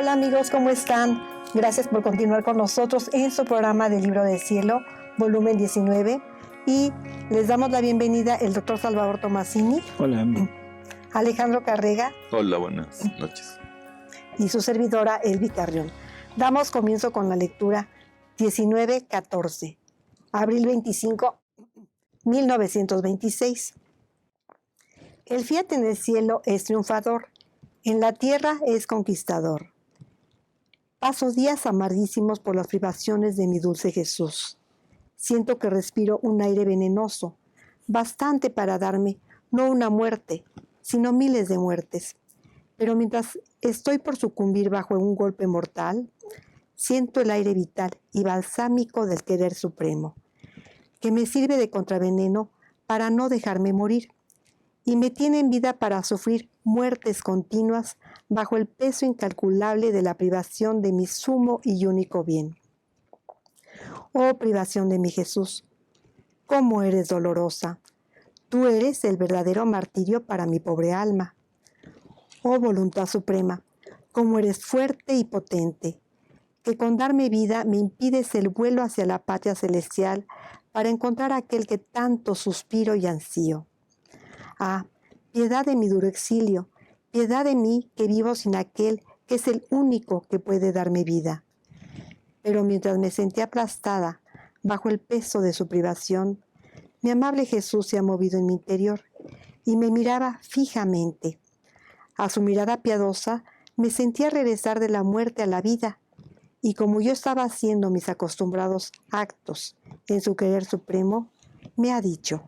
Hola amigos, ¿cómo están? Gracias por continuar con nosotros en su programa del Libro del Cielo, volumen 19. Y les damos la bienvenida el doctor Salvador Tomasini. Hola. Alejandro Carrega. Hola, buenas noches. Y su servidora Elvi Carrión. Damos comienzo con la lectura 19:14, abril 25, 1926. El fiat en el cielo es triunfador, en la tierra es conquistador. Paso días amarguísimos por las privaciones de mi dulce Jesús. Siento que respiro un aire venenoso, bastante para darme no una muerte, sino miles de muertes. Pero mientras estoy por sucumbir bajo un golpe mortal, siento el aire vital y balsámico del querer supremo, que me sirve de contraveneno para no dejarme morir, y me tiene en vida para sufrir muertes continuas bajo el peso incalculable de la privación de mi sumo y único bien. Oh privación de mi Jesús, cómo eres dolorosa. Tú eres el verdadero martirio para mi pobre alma. Oh voluntad suprema, cómo eres fuerte y potente, que con darme vida me impides el vuelo hacia la patria celestial para encontrar aquel que tanto suspiro y ansío. Ah, piedad de mi duro exilio, piedad de mí que vivo sin aquel que es el único que puede darme vida. Pero mientras me sentía aplastada bajo el peso de su privación, mi amable Jesús se ha movido en mi interior y me miraba fijamente. A su mirada piadosa me sentía regresar de la muerte a la vida, y como yo estaba haciendo mis acostumbrados actos en su querer supremo, me ha dicho: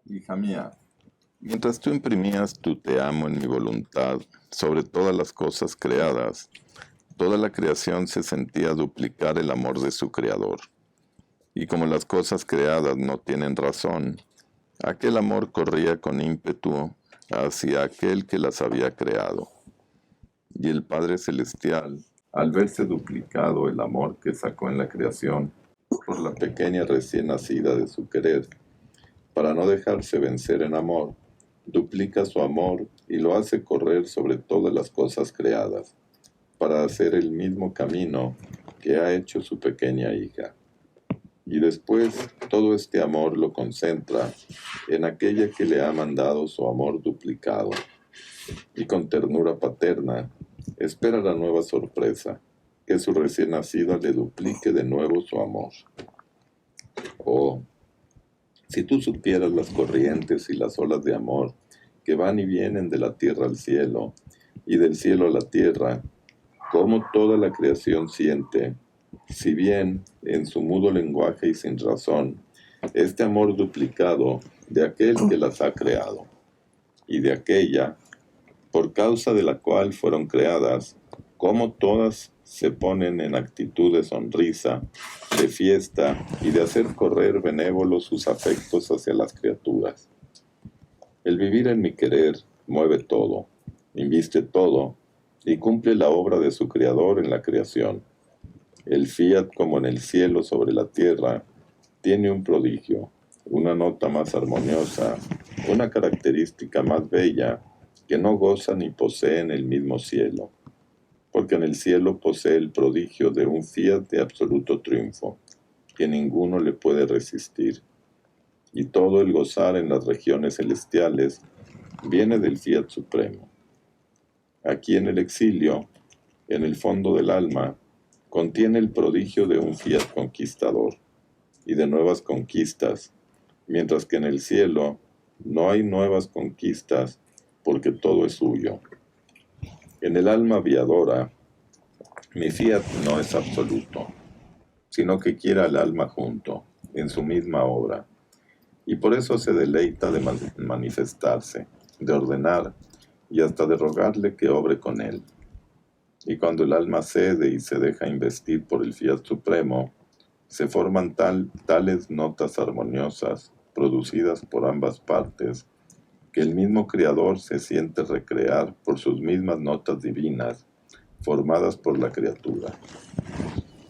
Hija mía, mientras tú imprimías tu te amo en mi voluntad sobre todas las cosas creadas, toda la creación se sentía duplicar el amor de su creador. Y como las cosas creadas no tienen razón, aquel amor corría con ímpetu hacia aquel que las había creado. Y el Padre Celestial, al verse duplicado el amor que sacó en la creación por la pequeña recién nacida de su querer, para no dejarse vencer en amor, duplica su amor y lo hace correr sobre todas las cosas creadas, para hacer el mismo camino que ha hecho su pequeña hija. Y después todo este amor lo concentra en aquella que le ha mandado su amor duplicado, y con ternura paterna espera la nueva sorpresa, que su recién nacida le duplique de nuevo su amor. Oh, si tú supieras las corrientes y las olas de amor que van y vienen de la tierra al cielo y del cielo a la tierra, cómo toda la creación siente, si bien en su mudo lenguaje y sin razón, este amor duplicado de aquel que las ha creado, y de aquella, por causa de la cual fueron creadas, cómo todas se ponen en actitud de sonrisa, de fiesta y de hacer correr benévolos sus afectos hacia las criaturas. El vivir en mi querer mueve todo, inviste todo, y cumple la obra de su Creador en la creación. El fiat, como en el cielo sobre la tierra, tiene un prodigio, una nota más armoniosa, una característica más bella, que no goza ni posee en el mismo cielo, porque en el cielo posee el prodigio de un fiat de absoluto triunfo, que ninguno le puede resistir, y todo el gozar en las regiones celestiales viene del fiat supremo. Aquí en el exilio, en el fondo del alma, contiene el prodigio de un fiat conquistador y de nuevas conquistas, mientras que en el cielo no hay nuevas conquistas porque todo es suyo. En el alma aviadora, mi fiat no es absoluto, sino que quiere al alma junto, en su misma obra, y por eso se deleita de manifestarse, de ordenar y hasta de rogarle que obre con él. Y cuando el alma cede y se deja investir por el fiat supremo, se forman tales notas armoniosas, producidas por ambas partes, que el mismo Creador se siente recrear por sus mismas notas divinas, formadas por la criatura.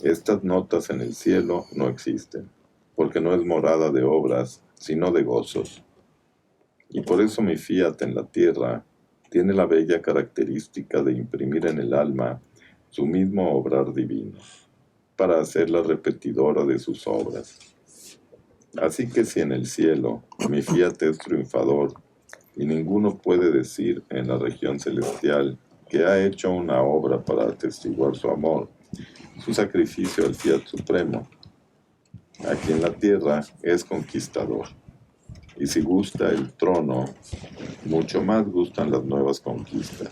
Estas notas en el cielo no existen, porque no es morada de obras, sino de gozos. Y por eso mi fiat en la tierra tiene la bella característica de imprimir en el alma su mismo obrar divino, para hacerla repetidora de sus obras. Así que si en el cielo mi fiat es triunfador, y ninguno puede decir en la región celestial que ha hecho una obra para atestiguar su amor, su sacrificio al fiat supremo, aquí en la tierra es conquistador. Y si gusta el trono, mucho más gustan las nuevas conquistas.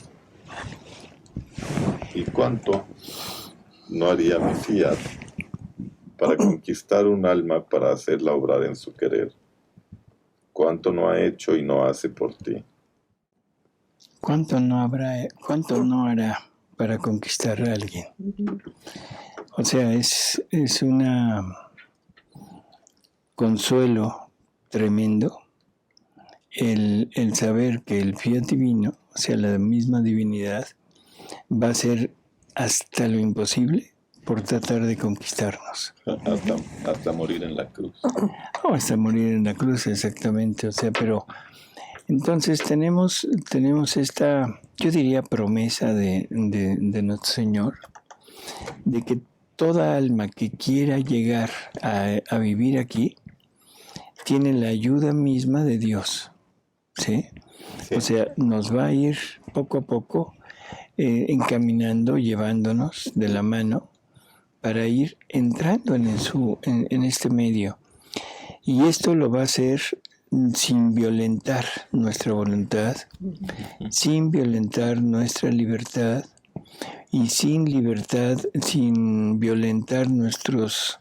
¿Y cuánto no haría mi fiat para conquistar un alma para hacerla obrar en su querer? ¿Cuánto no ha hecho y no hace por ti? ¿Cuánto no hará para conquistar a alguien? O sea, es un consuelo tremendo el saber que el fiat divino, o sea, la misma divinidad, va a hacer hasta lo imposible por tratar de conquistarnos. Hasta morir en la cruz. O hasta morir en la cruz, exactamente. O sea, pero entonces tenemos esta, yo diría, promesa de nuestro Señor, de que toda alma que quiera llegar a vivir aquí, tiene la ayuda misma de Dios. ¿Sí? Sí. O sea, nos va a ir poco a poco encaminando, llevándonos de la mano para ir entrando en este medio. Y esto lo va a hacer sin violentar nuestra voluntad, sin violentar nuestra libertad y sin violentar nuestros,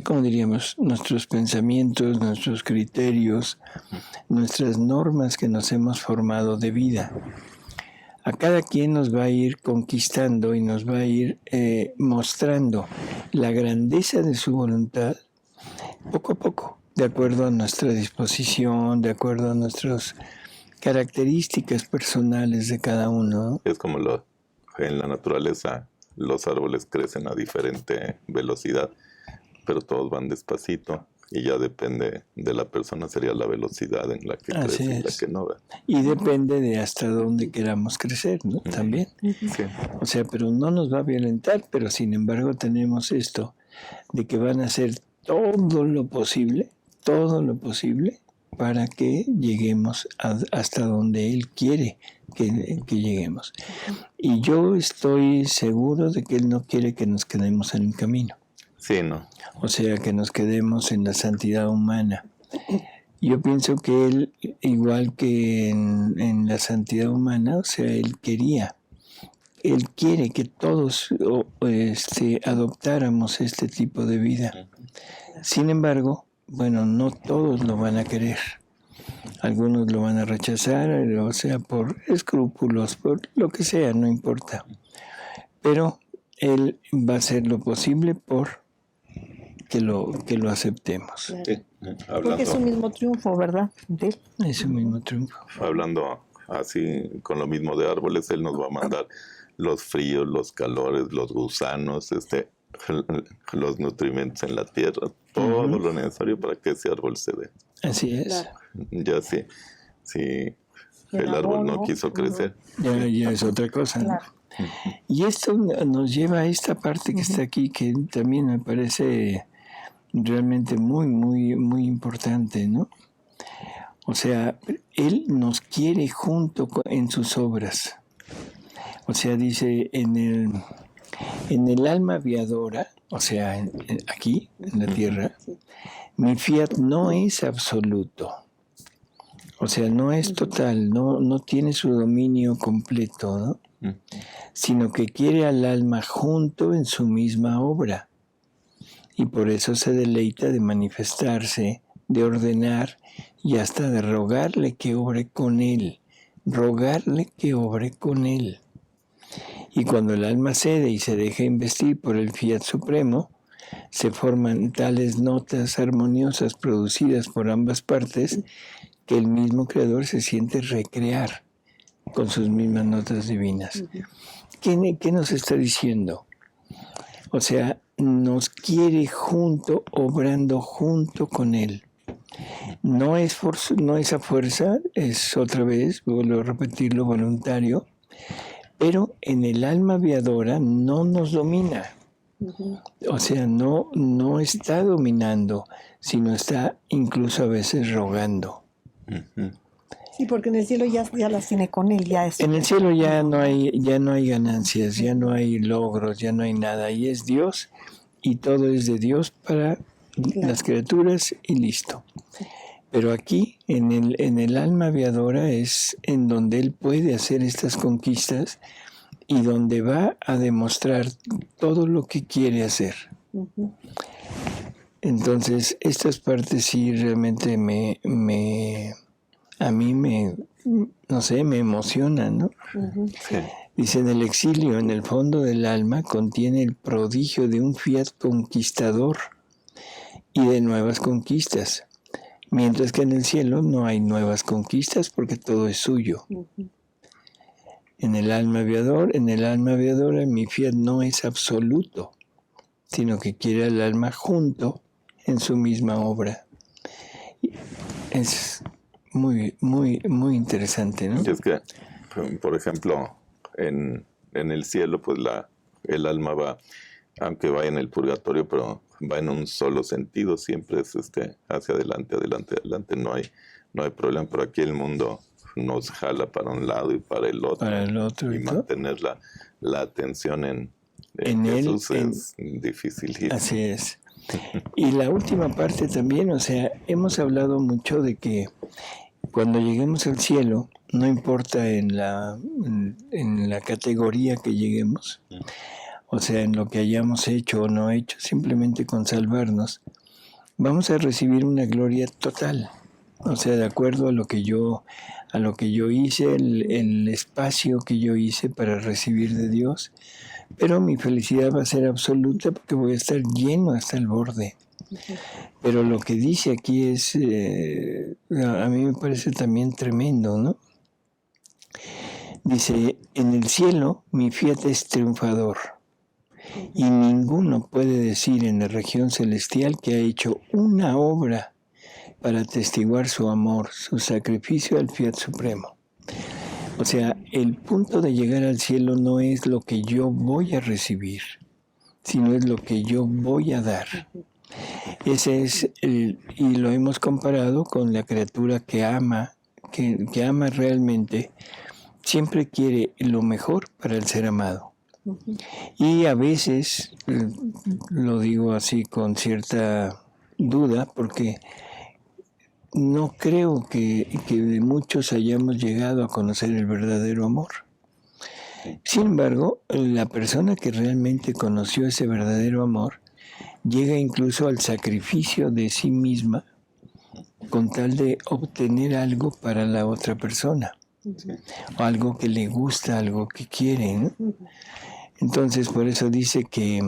¿cómo diríamos?, nuestros pensamientos, nuestros criterios, nuestras normas que nos hemos formado de vida. A cada quien nos va a ir conquistando y nos va a ir mostrando la grandeza de su voluntad poco a poco, de acuerdo a nuestra disposición, de acuerdo a nuestras características personales de cada uno. Es como en la naturaleza, los árboles crecen a diferente velocidad, pero todos van despacito. Y ya depende de la persona, sería la velocidad en la que crece y la que no. Y depende de hasta dónde queramos crecer, ¿no? También. Sí. O sea, pero no nos va a violentar, pero sin embargo tenemos esto, de que van a hacer todo lo posible para que lleguemos hasta donde Él quiere que lleguemos. Y yo estoy seguro de que Él no quiere que nos quedemos en el camino. Sí, no. O sea, que nos quedemos en la santidad humana. Yo pienso que Él, igual que en la santidad humana, o sea, Él quiere que todos adoptáramos este tipo de vida. Sin embargo, bueno, no todos lo van a querer. Algunos lo van a rechazar, o sea, por escrúpulos, por lo que sea, no importa. Pero Él va a hacer lo posible por que lo aceptemos. Sí. Porque es su mismo triunfo, ¿verdad? Es su mismo triunfo. Hablando así con lo mismo de árboles, Él nos va a mandar los fríos, los calores, los gusanos, los nutrimentos en la tierra, todo lo necesario para que ese árbol se dé. Así es. Claro. Ya sí, el árbol no quiso crecer. Ya es otra cosa, ¿no? Claro. Y esto nos lleva a esta parte que está aquí, que también me parece realmente muy, muy, muy importante, ¿no? O sea, Él nos quiere junto en sus obras. O sea, dice, en el alma aviadora, o sea, aquí, en la tierra, mi fiat no es absoluto. O sea, no es total, no tiene su dominio completo, ¿no? Sino que quiere al alma junto en su misma obra. Y por eso se deleita de manifestarse, de ordenar y hasta de rogarle que obre con él. Rogarle que obre con él. Y cuando el alma cede y se deja investir por el fiat supremo, se forman tales notas armoniosas producidas por ambas partes que el mismo Creador se siente recrear con sus mismas notas divinas. ¿Qué nos está diciendo? O sea, nos quiere junto, obrando junto con Él. No es a fuerza, es otra vez, vuelvo a repetirlo, voluntario, Pero en el alma aviadora no nos domina. O sea, no está dominando, sino está incluso a veces rogando. Sí, porque en el cielo ya las tiene con él, ya es. En el cielo ya no hay ganancias, ya no hay logros, ya no hay nada. Ahí es Dios y todo es de Dios para las criaturas y listo. Pero aquí, en el alma aviadora, es en donde él puede hacer estas conquistas y donde va a demostrar todo lo que quiere hacer. Entonces, estas partes sí realmente a mí me emocionan, ¿no? Sí. Dice, en el exilio, en el fondo del alma, contiene el prodigio de un fiat conquistador y de nuevas conquistas, mientras que en el cielo no hay nuevas conquistas porque todo es suyo. En el alma aviadora, mi fiat no es absoluto, sino que quiere al alma junto en su misma obra. Es muy, muy, muy interesante, ¿no? Y es que, por ejemplo, en el cielo, pues el alma va, aunque va en el purgatorio, pero va en un solo sentido, siempre es hacia adelante, adelante, adelante, no hay problema, pero aquí el mundo nos jala para un lado y para el otro. Y mantener la atención en Jesús es difícil. Así es. Y la última parte también, o sea, hemos hablado mucho de que cuando lleguemos al cielo, no importa en la categoría que lleguemos, o sea, en lo que hayamos hecho o no hecho, simplemente con salvarnos, vamos a recibir una gloria total. O sea, de acuerdo a lo que yo hice, el espacio que yo hice para recibir de Dios, pero mi felicidad va a ser absoluta porque voy a estar lleno hasta el borde. Pero lo que dice aquí es, a mí me parece también tremendo, ¿no? Dice, en el cielo mi fiat es triunfador, y ninguno puede decir en la región celestial que ha hecho una obra para atestiguar su amor, su sacrificio al fiat supremo. O sea, el punto de llegar al cielo no es lo que yo voy a recibir, sino es lo que yo voy a dar. Ese es y lo hemos comparado con la criatura que ama realmente, siempre quiere lo mejor para el ser amado. Y a veces, lo digo así con cierta duda, porque no creo que muchos hayamos llegado a conocer el verdadero amor. Sin embargo, la persona que realmente conoció ese verdadero amor llega incluso al sacrificio de sí misma con tal de obtener algo para la otra persona, o algo que le gusta, algo que quiere, ¿no? Entonces, por eso dice que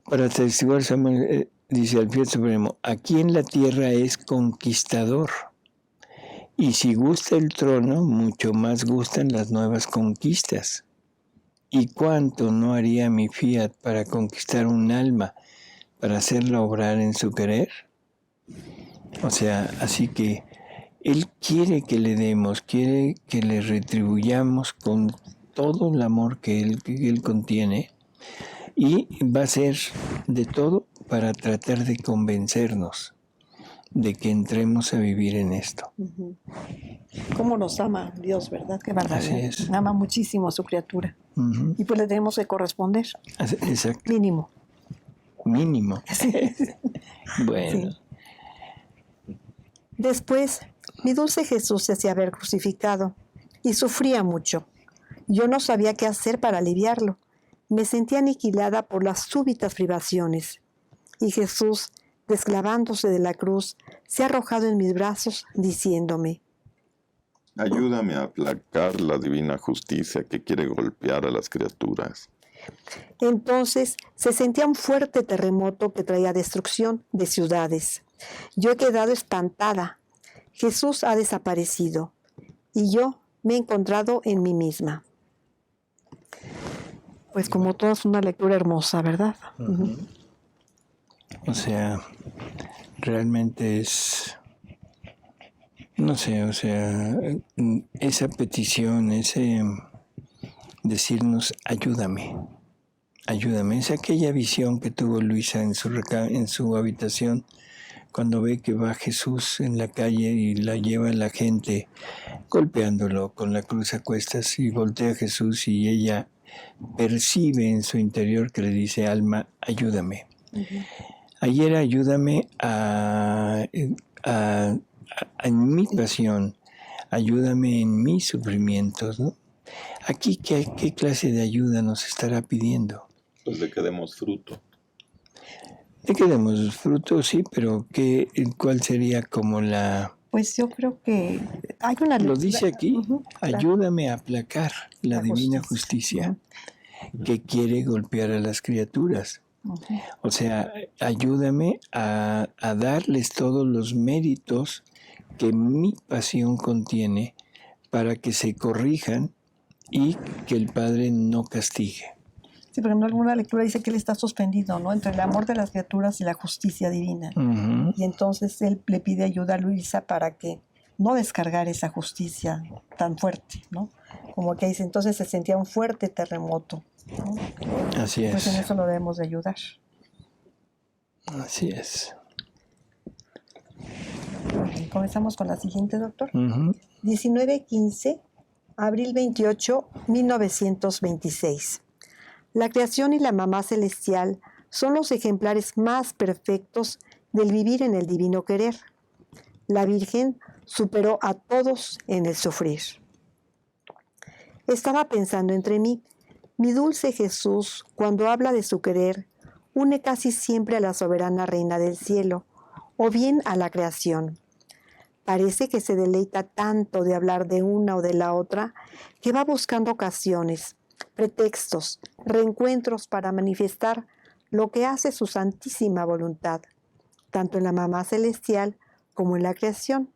para atestiguar su amor, dice el fiat supremo, aquí en la tierra es conquistador, y si gusta el trono, mucho más gustan las nuevas conquistas. ¿Y cuánto no haría mi fiat para conquistar un alma, para hacerla obrar en su querer? O sea, así que él quiere que le demos, quiere que le retribuyamos con todo el amor que él contiene, y va a hacer de todo para tratar de convencernos de que entremos a vivir en esto. ¿Cómo nos ama Dios, verdad? Qué barbaridad. Así es. Ama muchísimo a su criatura. Y pues le tenemos que corresponder. Exacto. Mínimo. Sí. Bueno. Sí. Después, mi dulce Jesús se hacía ver crucificado y sufría mucho. Yo no sabía qué hacer para aliviarlo. Me sentía aniquilada por las súbitas privaciones. Y Jesús, desclavándose de la cruz, se ha arrojado en mis brazos, diciéndome: ayúdame a aplacar la divina justicia que quiere golpear a las criaturas. Entonces se sentía un fuerte terremoto que traía destrucción de ciudades. Yo he quedado espantada. Jesús ha desaparecido y yo me he encontrado en mí misma. Pues como todo es una lectura hermosa, ¿verdad? O sea, realmente es no sé, o sea, esa petición, ese decirnos, ayúdame, es aquella visión que tuvo Luisa en su habitación, cuando ve que va Jesús en la calle y la lleva la gente golpeándolo con la cruz a cuestas, y voltea a Jesús y ella percibe en su interior que le dice, alma, ayúdame. Uh-huh. Ayer ayúdame en mi pasión, ayúdame en mis sufrimientos, ¿no? Aquí, ¿qué clase de ayuda nos estará pidiendo? Pues de que demos fruto. De que demos fruto, sí, pero ¿cuál sería como la...? Pues yo creo que hay una... Lo dice aquí, ayúdame a aplacar la divina justicia que quiere golpear a las criaturas. O sea, ayúdame a darles todos los méritos que mi pasión contiene para que se corrijan y que el Padre no castigue. Sí, porque en alguna lectura dice que él está suspendido, ¿no? Entre el amor de las criaturas y la justicia divina. Uh-huh. Y entonces él le pide ayuda a Luisa para que no descargar esa justicia tan fuerte, ¿no? Como que dice, entonces se sentía un fuerte terremoto, ¿no? Así es. Pues en eso lo debemos de ayudar. Así es. Comenzamos con la siguiente, doctor. Uh-huh. 19:15, abril 28, 1926. La creación y la mamá celestial son los ejemplares más perfectos del vivir en el divino querer. La Virgen superó a todos en el sufrir. Estaba pensando entre mí, mi dulce Jesús, cuando habla de su querer, une casi siempre a la soberana Reina del Cielo, o bien a la creación. Parece que se deleita tanto de hablar de una o de la otra, que va buscando ocasiones, pretextos, reencuentros para manifestar lo que hace su santísima voluntad, tanto en la mamá celestial como en la creación.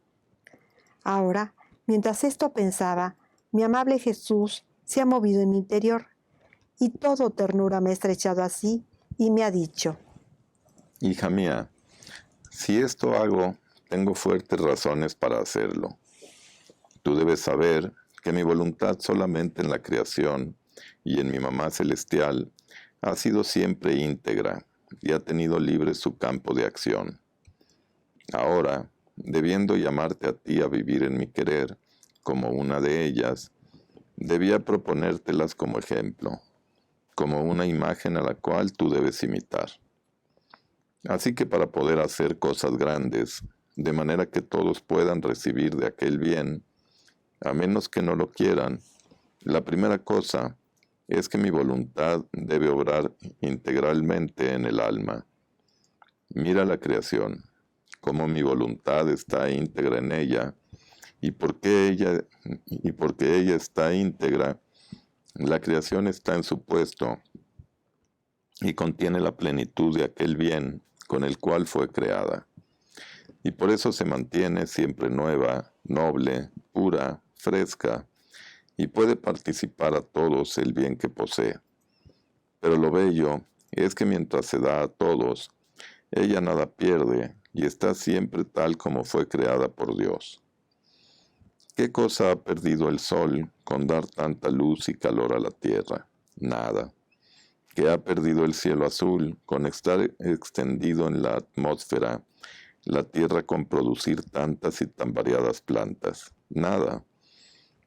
Ahora, mientras esto pensaba, mi amable Jesús se ha movido en mi interior, y todo ternura me ha estrechado así y me ha dicho: hija mía, si esto hago, tengo fuertes razones para hacerlo. Tú debes saber que mi voluntad solamente en la creación y en mi mamá celestial ha sido siempre íntegra y ha tenido libre su campo de acción. Ahora, debiendo llamarte a ti a vivir en mi querer como una de ellas, debía proponértelas como ejemplo, como una imagen a la cual tú debes imitar. Así que para poder hacer cosas grandes, de manera que todos puedan recibir de aquel bien, a menos que no lo quieran, la primera cosa es que mi voluntad debe obrar integralmente en el alma. Mira la creación, cómo mi voluntad está íntegra en ella, y porque ella está íntegra, la creación está en su puesto y contiene la plenitud de aquel bien con el cual fue creada. Y por eso se mantiene siempre nueva, noble, pura, fresca, y puede participar a todos el bien que posee. Pero lo bello es que mientras se da a todos, ella nada pierde y está siempre tal como fue creada por Dios. ¿Qué cosa ha perdido el sol con dar tanta luz y calor a la tierra? Nada. ¿Qué ha perdido el cielo azul con estar extendido en la atmósfera, la tierra con producir tantas y tan variadas plantas? Nada.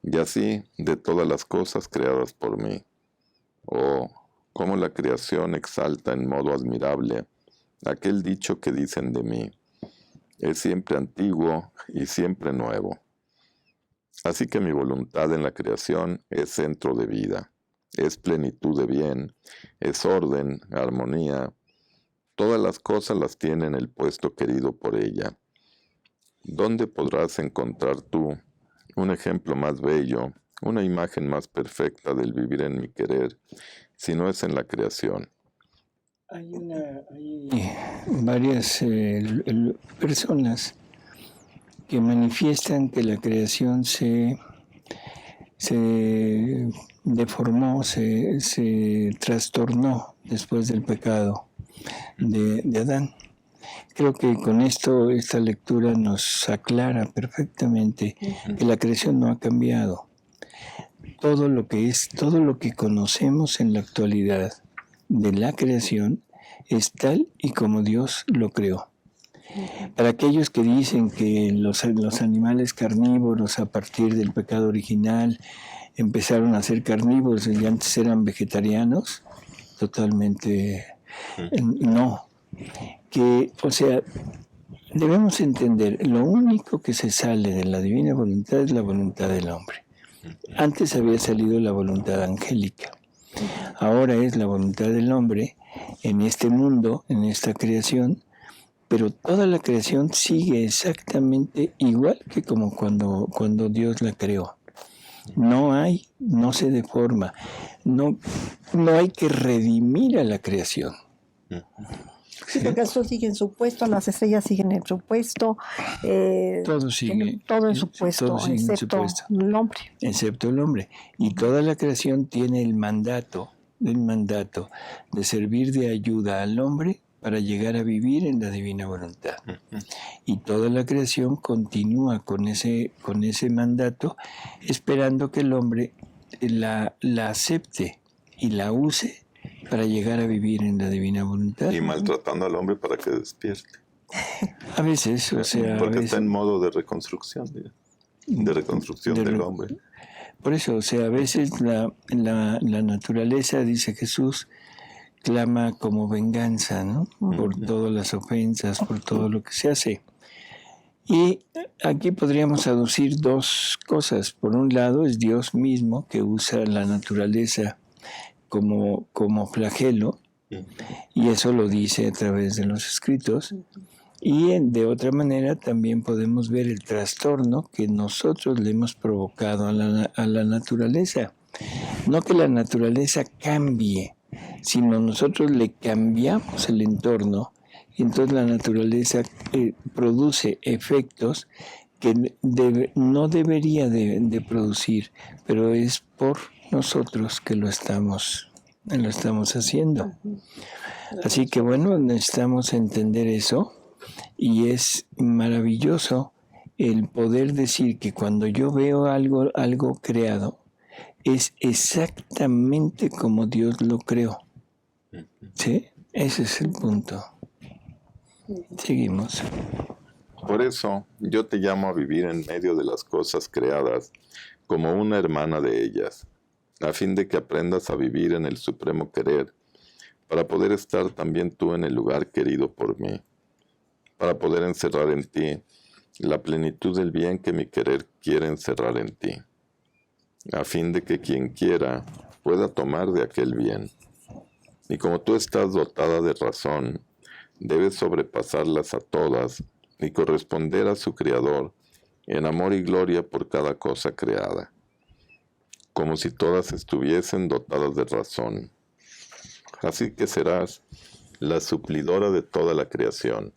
Y así de todas las cosas creadas por mí. Oh, cómo la creación exalta en modo admirable aquel dicho que dicen de mí: es siempre antiguo y siempre nuevo. Así que mi voluntad en la creación es centro de vida, es plenitud de bien, es orden, armonía. Todas las cosas las tiene en el puesto querido por ella. ¿Dónde podrás encontrar tú un ejemplo más bello, una imagen más perfecta del vivir en mi querer, si no es en la creación? Hay varias personas que manifiestan que la creación se deformó, se trastornó después del pecado de Adán. Creo que con esto, esta lectura nos aclara perfectamente que la creación no ha cambiado. Todo lo que conocemos en la actualidad de la creación es tal y como Dios lo creó. Para aquellos que dicen que los animales carnívoros a partir del pecado original empezaron a ser carnívoros y antes eran vegetarianos, totalmente no. O sea, debemos entender, lo único que se sale de la divina voluntad es la voluntad del hombre. Antes había salido la voluntad angélica. Ahora es la voluntad del hombre en este mundo, en esta creación, pero toda la creación sigue exactamente igual que como cuando Dios la creó. No se deforma, no hay que redimir a la creación. Sí, porque el sol sigue en su puesto, las estrellas siguen en su puesto, todo sigue en su puesto, excepto el hombre. Excepto el hombre. Y toda la creación tiene el mandato de servir de ayuda al hombre para llegar a vivir en la divina voluntad. Y toda la creación continúa con ese mandato, esperando que el hombre la acepte y la use para llegar a vivir en la divina voluntad. Y maltratando al hombre para que despierte. A veces, o sea... Porque está en modo de reconstrucción, de reconstrucción del hombre. Por eso, o sea, a veces la naturaleza, dice Jesús, clama como venganza, ¿no? Por todas las ofensas, por todo lo que se hace. Y aquí podríamos aducir dos cosas. Por un lado, es Dios mismo que usa la naturaleza como flagelo, y eso lo dice a través de los escritos. Y de otra manera también podemos ver el trastorno que nosotros le hemos provocado a la naturaleza. No que la naturaleza cambie, sino nosotros le cambiamos el entorno y entonces la naturaleza produce efectos que no debería de producir, pero es por nosotros que lo estamos haciendo. Así que bueno, necesitamos entender eso y es maravilloso el poder decir que cuando yo veo algo creado, es exactamente como Dios lo creó. ¿Sí? Ese es el punto. Seguimos. Por eso yo te llamo a vivir en medio de las cosas creadas como una hermana de ellas, a fin de que aprendas a vivir en el supremo querer, para poder estar también tú en el lugar querido por mí, para poder encerrar en ti la plenitud del bien que mi querer quiere encerrar en ti, a fin de que quien quiera pueda tomar de aquel bien. Y como tú estás dotada de razón, debes sobrepasarlas a todas y corresponder a su Creador en amor y gloria por cada cosa creada, como si todas estuviesen dotadas de razón. Así que serás la suplidora de toda la creación,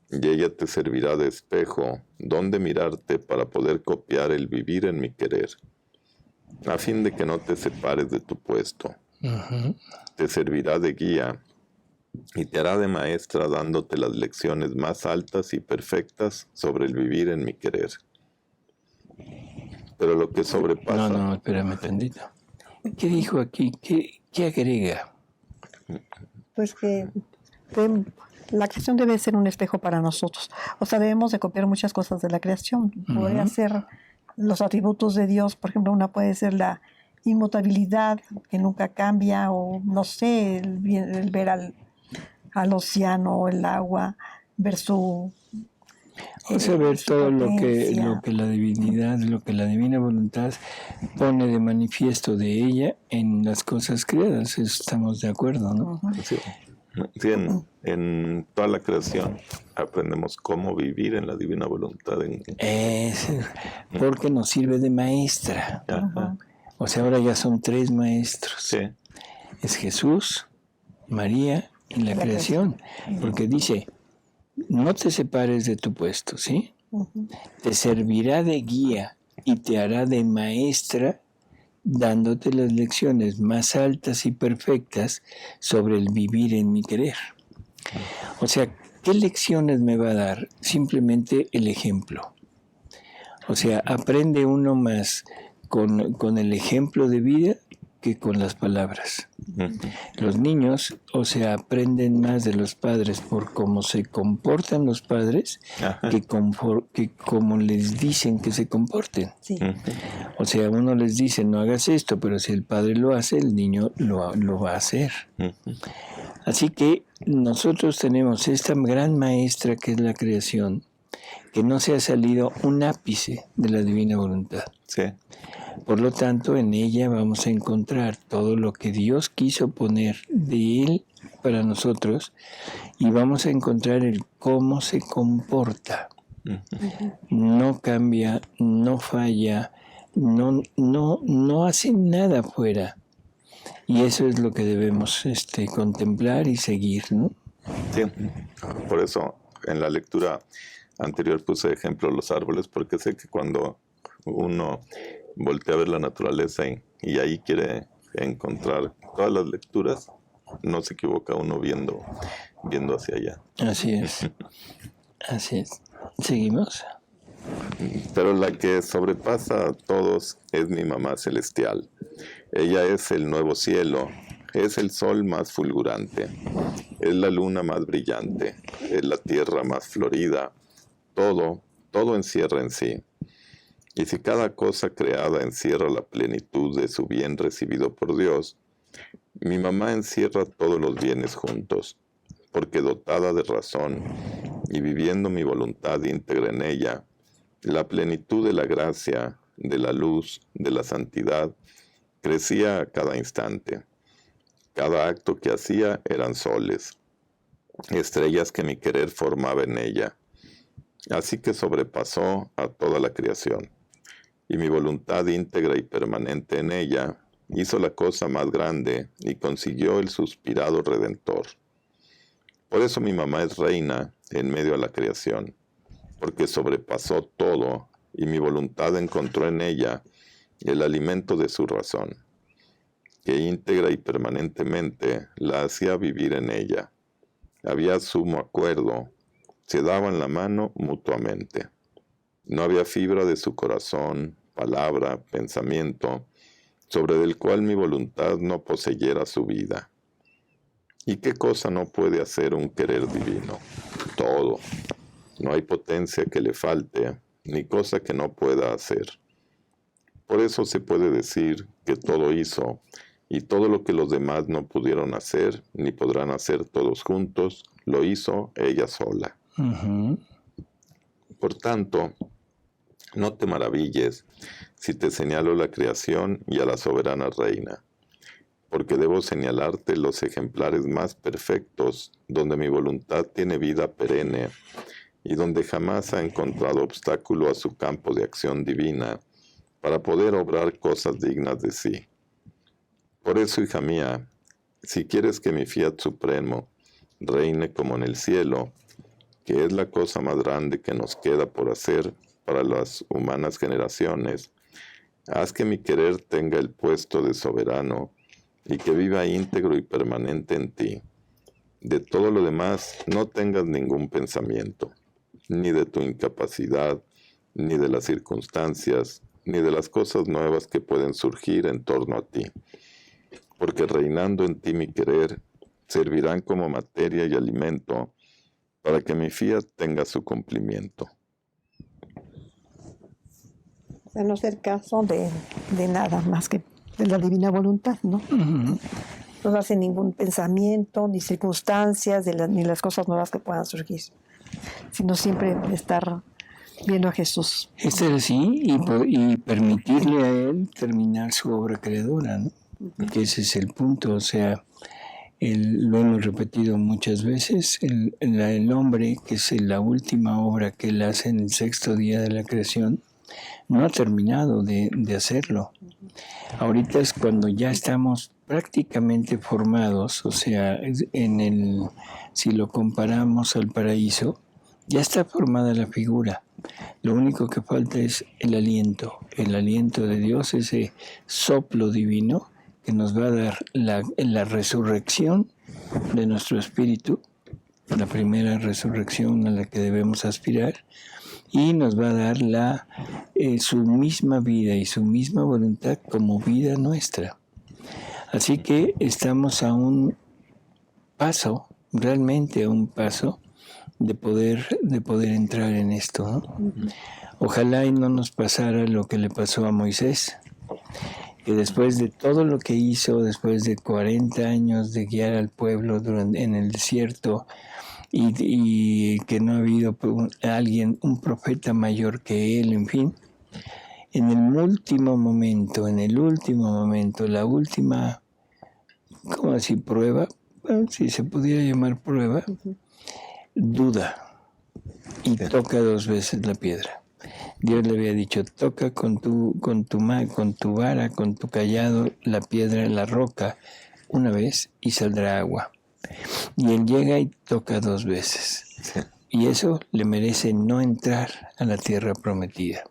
y ella te servirá de espejo donde mirarte para poder copiar el vivir en mi querer, a fin de que no te separes de tu puesto. Te servirá de guía y te hará de maestra dándote las lecciones más altas y perfectas sobre el vivir en mi querer. Pero lo que sobrepasa... No, espérame tantito. ¿Qué dijo aquí? ¿Qué agrega? Pues que la creación debe ser un espejo para nosotros. O sea, debemos de copiar muchas cosas de la creación. Podría ser los atributos de Dios, por ejemplo, una puede ser la inmutabilidad, que nunca cambia, o no sé, el ver al océano, el agua, ver su... O sea, ver todo lo que la divinidad, lo que la divina voluntad pone de manifiesto de ella en las cosas creadas. Estamos de acuerdo, ¿no? Sí, en toda la creación aprendemos cómo vivir en la divina voluntad. Porque nos sirve de maestra. O sea, ahora ya son 3 maestros. Sí. Es Jesús, María y la creación. Porque dice, no te separes de tu puesto, ¿sí? Te servirá de guía y te hará de maestra, dándote las lecciones más altas y perfectas sobre el vivir en mi querer. O sea, ¿qué lecciones me va a dar? Simplemente el ejemplo. O sea, aprende uno más con el ejemplo de vida que con las palabras. Los niños, o sea, aprenden más de los padres por cómo se comportan los padres que como les dicen que se comporten. Sí. O sea, uno les dice, no hagas esto, pero si el padre lo hace, el niño lo va a hacer. Así que nosotros tenemos esta gran maestra que es la creación, que no se ha salido un ápice de la divina voluntad. Sí. Por lo tanto, en ella vamos a encontrar todo lo que Dios quiso poner de Él para nosotros y vamos a encontrar el cómo se comporta. No cambia, no falla, no hace nada fuera. Y eso es lo que debemos contemplar y seguir, ¿no? Sí, por eso en la lectura anterior puse ejemplo los árboles, porque sé que cuando uno voltea a ver la naturaleza y ahí quiere encontrar todas las lecturas, no se equivoca uno viendo hacia allá. Así es. Así es. ¿Seguimos? Pero la que sobrepasa a todos es mi mamá celestial. Ella es el nuevo cielo, es el sol más fulgurante, es la luna más brillante, es la tierra más florida. Todo encierra en sí. Y si cada cosa creada encierra la plenitud de su bien recibido por Dios, mi mamá encierra todos los bienes juntos, porque dotada de razón y viviendo mi voluntad íntegra en ella, la plenitud de la gracia, de la luz, de la santidad, crecía a cada instante. Cada acto que hacía eran soles, estrellas que mi querer formaba en ella. Así que sobrepasó a toda la creación, y mi voluntad íntegra y permanente en ella hizo la cosa más grande y consiguió el suspirado Redentor. Por eso mi mamá es reina en medio de la creación, porque sobrepasó todo y mi voluntad encontró en ella el alimento de su razón, que íntegra y permanentemente la hacía vivir en ella. Había sumo acuerdo, se daban la mano mutuamente. No había fibra de su corazón, palabra, pensamiento, sobre el cual mi voluntad no poseyera su vida. ¿Y qué cosa no puede hacer un querer divino? Todo. No hay potencia que le falte, ni cosa que no pueda hacer. Por eso se puede decir que todo hizo, y todo lo que los demás no pudieron hacer, ni podrán hacer todos juntos, lo hizo ella sola. Por tanto, no te maravilles si te señalo la creación y a la soberana reina, porque debo señalarte los ejemplares más perfectos, donde mi voluntad tiene vida perenne, y donde jamás ha encontrado obstáculo a su campo de acción divina, para poder obrar cosas dignas de sí. Por eso, hija mía, si quieres que mi fiat supremo reine como en el cielo, que es la cosa más grande que nos queda por hacer para las humanas generaciones, haz que mi querer tenga el puesto de soberano y que viva íntegro y permanente en ti. De todo lo demás no tengas ningún pensamiento, ni de tu incapacidad, ni de las circunstancias, ni de las cosas nuevas que pueden surgir en torno a ti, porque reinando en ti mi querer, servirán como materia y alimento para que mi fiat tenga su cumplimiento. A no hacer caso de nada más que de la divina voluntad, ¿no? No hace ningún pensamiento, ni circunstancias, ni las cosas nuevas que puedan surgir, sino siempre estar viendo a Jesús. Estar así y permitirle a Él terminar su obra creadora, ¿no? Que ese es el punto, o sea, lo hemos repetido muchas veces, el hombre, que es la última obra que Él hace en el sexto día de la creación, no ha terminado de hacerlo. Ahorita es cuando ya estamos prácticamente formados, o sea, si lo comparamos al paraíso, ya está formada la figura. Lo único que falta es el aliento de Dios, ese soplo divino que nos va a dar la resurrección de nuestro espíritu la primera resurrección a la que debemos aspirar, y nos va a dar su misma vida y su misma voluntad como vida nuestra. Así que estamos a un paso, realmente a un paso, de poder entrar en esto, ¿no? Ojalá y no nos pasara lo que le pasó a Moisés, que después de todo lo que hizo, después de 40 años de guiar al pueblo en el desierto, y que no ha habido un profeta mayor que él, en fin, en el último momento, la última, ¿cómo decir? Prueba, bueno, si se pudiera llamar prueba, duda, y toca 2 veces la piedra. Dios le había dicho, toca con tu vara, con tu callado, la piedra, la roca, una vez y saldrá agua. Y él llega y toca 2 veces. Sí. Y eso le merece no entrar a la tierra prometida.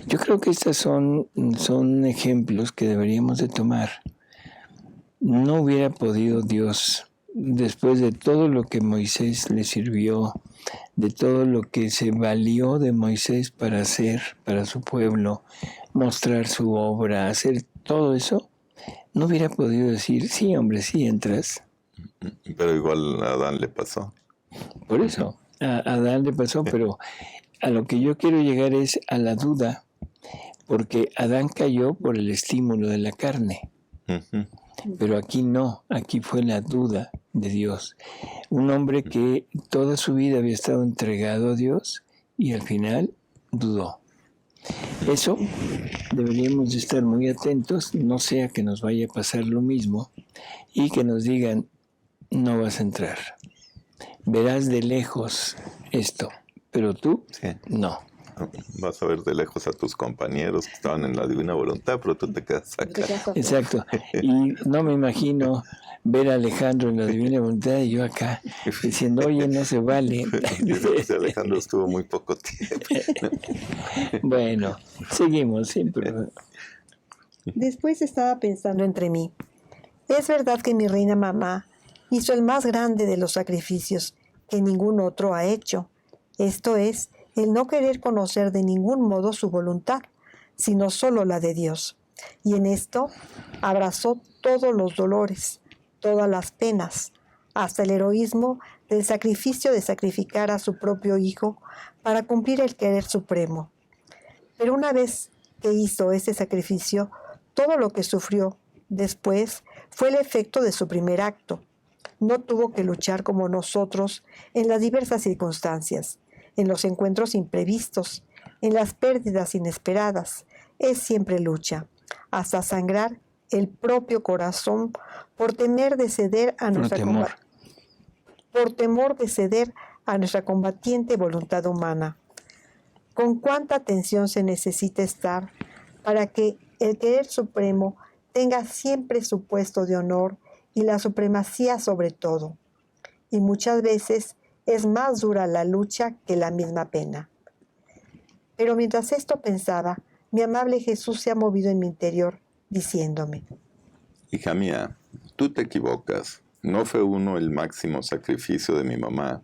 Yo creo que estos son ejemplos que deberíamos de tomar. No hubiera podido Dios, después de todo lo que Moisés le sirvió, de todo lo que se valió de Moisés para hacer para su pueblo, mostrar su obra, hacer todo eso, no hubiera podido decir, sí, hombre, sí entras. Pero igual a Adán le pasó. Por eso, a Adán le pasó, pero a lo que yo quiero llegar es a la duda, porque Adán cayó por el estímulo de la carne. Uh-huh. Pero aquí no, aquí fue la duda de Dios. Un hombre que toda su vida había estado entregado a Dios y al final dudó. Eso deberíamos de estar muy atentos, no sea que nos vaya a pasar lo mismo y que nos digan, no vas a entrar. Verás de lejos esto, pero tú no. Vas a ver de lejos a tus compañeros que estaban en la divina voluntad, pero tú te quedas acá. Exacto. Y no me imagino ver a Alejandro en la divina voluntad y yo acá diciendo, oye, no se vale. Alejandro estuvo muy poco tiempo. Bueno, seguimos siempre. Después estaba pensando entre mí. Es verdad que mi reina mamá hizo el más grande de los sacrificios que ningún otro ha hecho. Esto es, el no querer conocer de ningún modo su voluntad, sino solo la de Dios. Y en esto abrazó todos los dolores, todas las penas, hasta el heroísmo del sacrificio de sacrificar a su propio hijo para cumplir el querer supremo. Pero una vez que hizo ese sacrificio, todo lo que sufrió después fue el efecto de su primer acto. No tuvo que luchar como nosotros en las diversas circunstancias, en los encuentros imprevistos, en las pérdidas inesperadas. Es siempre lucha, hasta sangrar el propio corazón por temor de ceder a nuestra combatiente voluntad humana. Con cuánta atención se necesita estar para que el querer supremo tenga siempre su puesto de honor y la supremacía sobre todo. Y muchas veces es más dura la lucha que la misma pena. Pero mientras esto pensaba, mi amable Jesús se ha movido en mi interior, diciéndome: Hija mía, tú te equivocas. No fue uno el máximo sacrificio de mi mamá,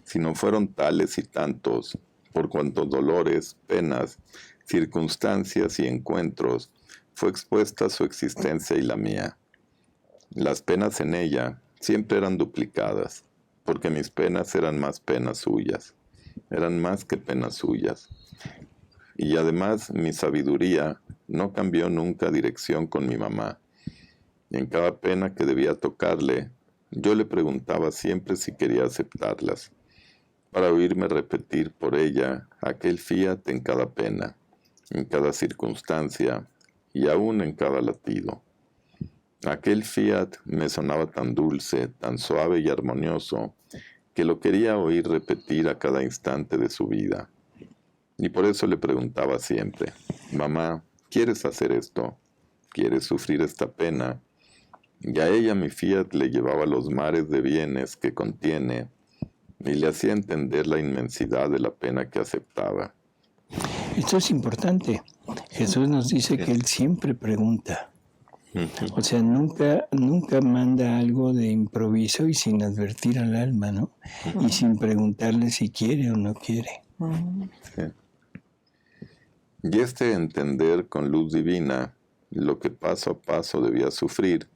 sino fueron tales y tantos, por cuantos dolores, penas, circunstancias y encuentros fue expuesta su existencia y la mía. Las penas en ella siempre eran duplicadas, porque mis penas eran más penas suyas, eran más que penas suyas. Y además mi sabiduría no cambió nunca dirección con mi mamá. En cada pena que debía tocarle, yo le preguntaba siempre si quería aceptarlas, para oírme repetir por ella aquel fiat en cada pena, en cada circunstancia y aún en cada latido. Aquel fiat me sonaba tan dulce, tan suave y armonioso, que lo quería oír repetir a cada instante de su vida. Y por eso le preguntaba siempre: mamá, ¿quieres hacer esto? ¿Quieres sufrir esta pena? Y a ella mi fiat le llevaba los mares de bienes que contiene y le hacía entender la inmensidad de la pena que aceptaba. Esto es importante. Jesús nos dice que Él siempre pregunta. O sea, nunca manda algo de improviso y sin advertir al alma, ¿no? Y sin preguntarle si quiere o no quiere. Sí. Y este entender con luz divina lo que paso a paso debía sufrir,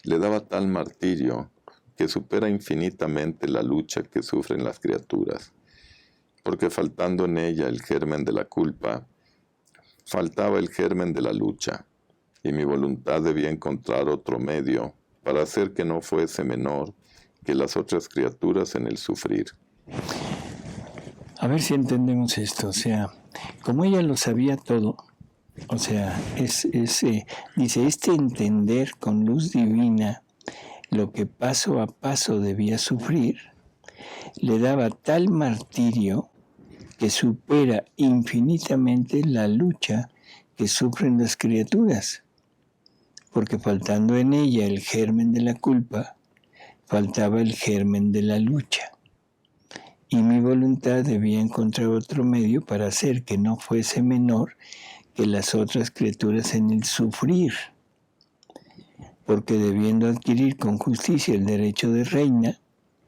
le daba tal martirio que supera infinitamente la lucha que sufren las criaturas, porque faltando en ella el germen de la culpa, faltaba el germen de la lucha, y mi voluntad debía encontrar otro medio para hacer que no fuese menor que las otras criaturas en el sufrir. A ver si entendemos esto, o sea, como ella lo sabía todo, o sea, dice, este entender con luz divina lo que paso a paso debía sufrir, le daba tal martirio que supera infinitamente la lucha que sufren las criaturas, porque faltando en ella el germen de la culpa, faltaba el germen de la lucha. Y mi voluntad debía encontrar otro medio para hacer que no fuese menor que las otras criaturas en el sufrir, porque debiendo adquirir con justicia el derecho de reina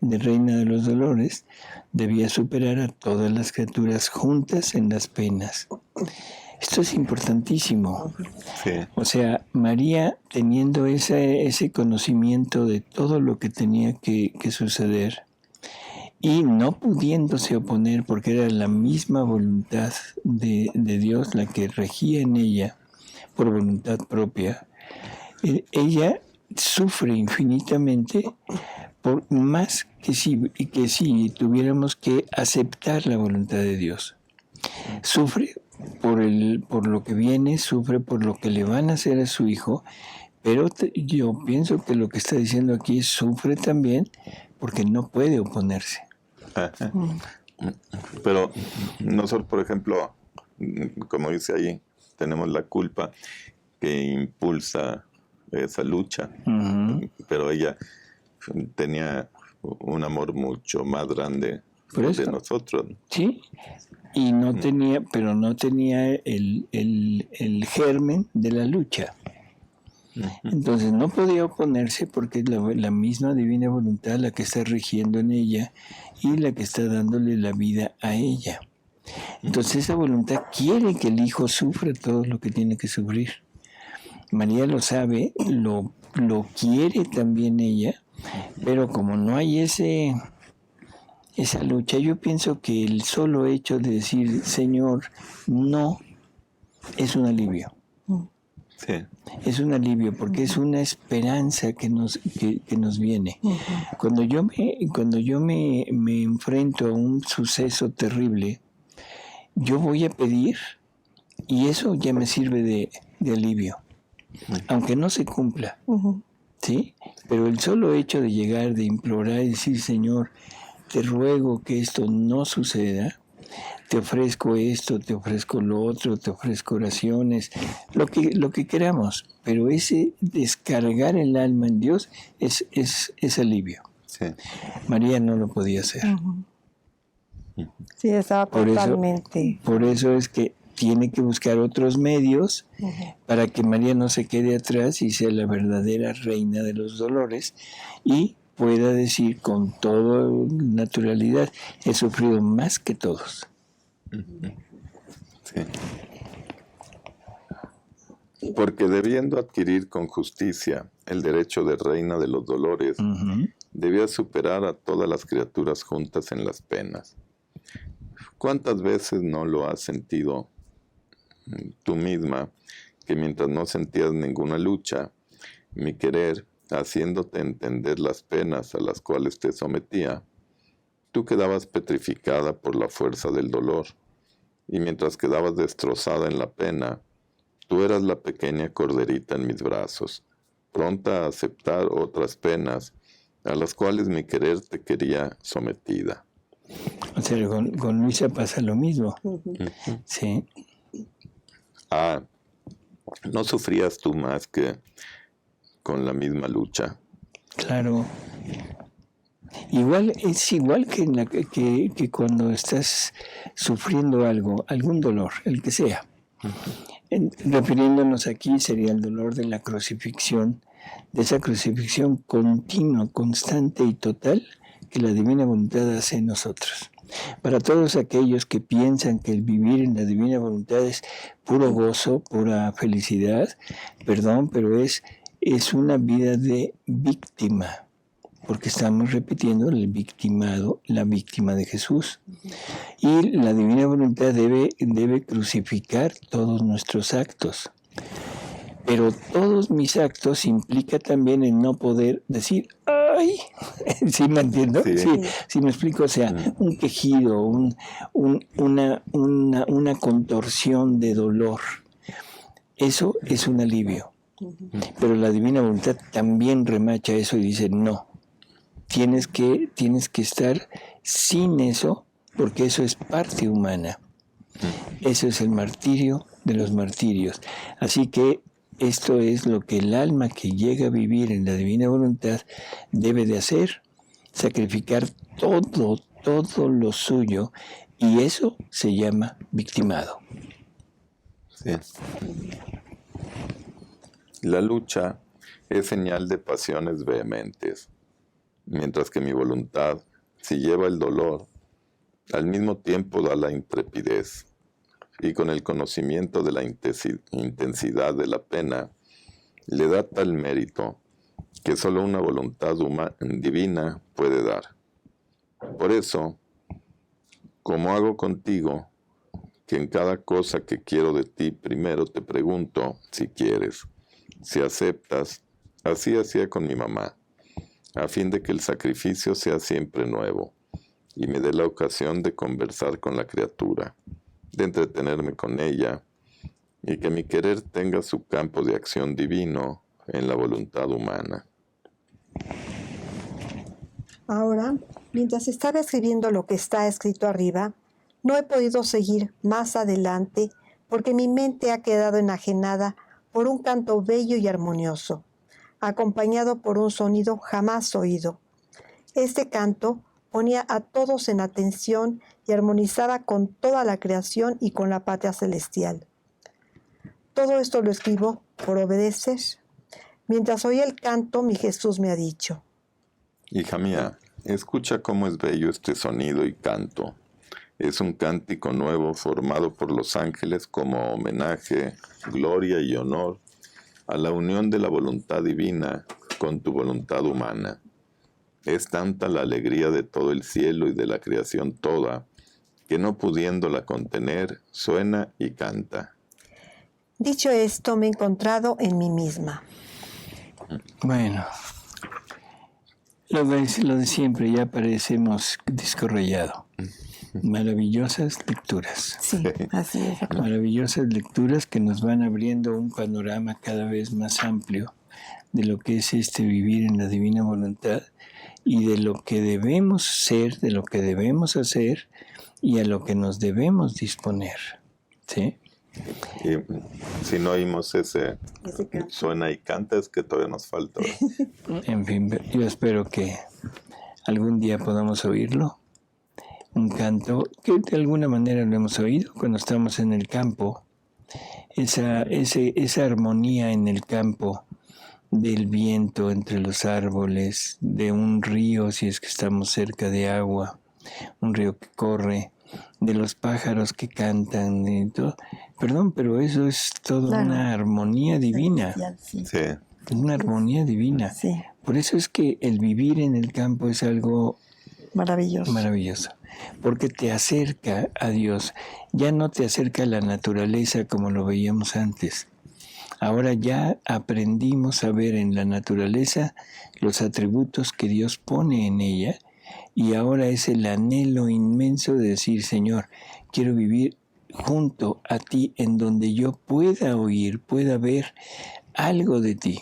de los dolores, debía superar a todas las criaturas juntas en las penas. Esto es importantísimo. Sí. O sea, María, teniendo ese conocimiento de todo lo que tenía que suceder, y no pudiéndose oponer porque era la misma voluntad de Dios la que regía en ella por voluntad propia, ella sufre infinitamente por más que si tuviéramos que aceptar la voluntad de Dios. Sufre por lo que viene, sufre por lo que le van a hacer a su hijo, pero yo pienso que lo que está diciendo aquí es sufre también porque no puede oponerse. Pero nosotros, por ejemplo, como dice ahí, tenemos la culpa que impulsa esa lucha, pero ella tenía un amor mucho más grande de nosotros. Sí, y no tenía el germen de la lucha. Entonces no podía oponerse porque es la misma divina voluntad la que está rigiendo en ella y la que está dándole la vida a ella. Entonces esa voluntad quiere que el hijo sufra todo lo que tiene que sufrir. María lo sabe, lo quiere también ella, pero como no hay esa lucha, yo pienso que el solo hecho de decir Señor, no, es un alivio. Sí. Es un alivio porque es una esperanza que nos viene. Cuando yo me enfrento a un suceso terrible, yo voy a pedir y eso ya me sirve de alivio, aunque no se cumpla, ¿sí? Pero el solo hecho de llegar, de implorar y decir Señor, te ruego que esto no suceda, te ofrezco esto, te ofrezco lo otro, te ofrezco oraciones, lo que queramos, pero ese descargar el alma en Dios es alivio. Sí. María no lo podía hacer. Sí, estaba totalmente. Por eso es que tiene que buscar otros medios para que María no se quede atrás y sea la verdadera reina de los dolores y pueda decir con toda naturalidad, he sufrido más que todos. Sí. Porque debiendo adquirir con justicia el derecho de reina de los dolores, debía superar a todas las criaturas juntas en las penas. ¿Cuántas veces no lo has sentido tú misma, que mientras no sentías ninguna lucha, mi querer, haciéndote entender las penas a las cuales te sometía, tú quedabas petrificada por la fuerza del dolor, y mientras quedabas destrozada en la pena, tú eras la pequeña corderita en mis brazos, pronta a aceptar otras penas a las cuales mi querer te quería sometida. O sea, con Luisa pasa lo mismo. Sí. Ah, ¿no sufrías tú más que con la misma lucha? Claro. Es igual que cuando estás sufriendo algún dolor, el que sea. Refiriéndonos aquí sería el dolor de la crucifixión, de esa crucifixión continua, constante y total que la divina voluntad hace en nosotros. Para todos aquellos que piensan que el vivir en la divina voluntad es puro gozo, pura felicidad, perdón, pero es una vida de víctima, porque estamos repitiendo el victimado, la víctima de Jesús. Y la divina voluntad debe crucificar todos nuestros actos. Pero todos mis actos implica también el no poder decir, ¡ay! ¿Sí me entiendo? Sí me explico. O sea, un quejido, una contorsión de dolor. Eso es un alivio. Pero la divina voluntad también remacha eso y dice, no. Tienes que estar sin eso, porque eso es parte humana. Eso es el martirio de los martirios. Así que esto es lo que el alma que llega a vivir en la divina voluntad debe de hacer, sacrificar todo lo suyo, y eso se llama victimado. Sí. La lucha es señal de pasiones vehementes, mientras que mi voluntad, si lleva el dolor, al mismo tiempo da la intrepidez, y con el conocimiento de la intensidad de la pena, le da tal mérito que solo una voluntad divina puede dar. Por eso, como hago contigo, que en cada cosa que quiero de ti, primero te pregunto si quieres, si aceptas, así hacía con mi mamá, a fin de que el sacrificio sea siempre nuevo, y me dé la ocasión de conversar con la criatura, de entretenerme con ella, y que mi querer tenga su campo de acción divino en la voluntad humana. Ahora, mientras estaba escribiendo lo que está escrito arriba, no he podido seguir más adelante porque mi mente ha quedado enajenada por un canto bello y armonioso, acompañado por un sonido jamás oído. Este canto ponía a todos en atención y armonizaba con toda la creación y con la patria celestial. Todo esto lo escribo por obedecer. Mientras oía el canto, mi Jesús me ha dicho: Hija mía, escucha cómo es bello este sonido y canto. Es un cántico nuevo formado por los ángeles como homenaje, gloria y honor a la unión de la voluntad divina con tu voluntad humana. Es tanta la alegría de todo el cielo y de la creación toda, que no pudiéndola contener, suena y canta. Dicho esto, me he encontrado en mí misma. Bueno, lo de siempre, ya parecemos disco rayado. Maravillosas lecturas. Sí, así es. Maravillosas lecturas que nos van abriendo un panorama cada vez más amplio de lo que es vivir en la divina voluntad y de lo que debemos ser, de lo que debemos hacer y a lo que nos debemos disponer. ¿Sí? Y si no oímos ese suena y canta, es que todavía nos falta. En fin, yo espero que algún día podamos oírlo. Un canto que de alguna manera lo hemos oído cuando estamos en el campo. Esa armonía en el campo del viento entre los árboles, de un río si es que estamos cerca de agua, un río que corre, de los pájaros que cantan y todo. Perdón, pero eso es toda una armonía divina. Sí. Sí. Es una armonía divina. Sí. Por eso es que el vivir en el campo es algo maravilloso. Porque te acerca a Dios. Ya no te acerca a la naturaleza como lo veíamos antes. Ahora ya aprendimos a ver en la naturaleza los atributos que Dios pone en ella, y ahora es el anhelo inmenso de decir: Señor, quiero vivir junto a ti en donde yo pueda oír, pueda ver algo de ti.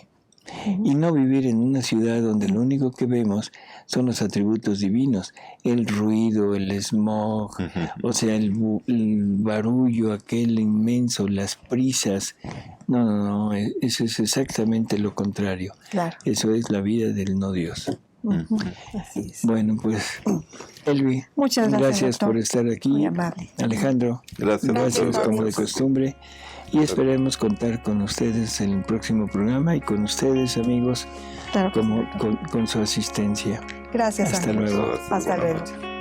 Y no vivir en una ciudad donde lo único que vemos son los atributos divinos, el ruido, el smog, o sea, el barullo aquel inmenso, las prisas. No, eso es exactamente lo contrario. Claro. Eso es la vida del no Dios. Ujú, así es. Bueno, pues, Elvi, Muchas gracias, doctor. por estar aquí. Muy amable. Alejandro, Gracias, gracias doctor. como de costumbre. Y esperemos contar con ustedes en el próximo programa y con ustedes, amigos, Claro. con su asistencia. Gracias, Hasta amigos. luego. Hasta luego. Buenas noches.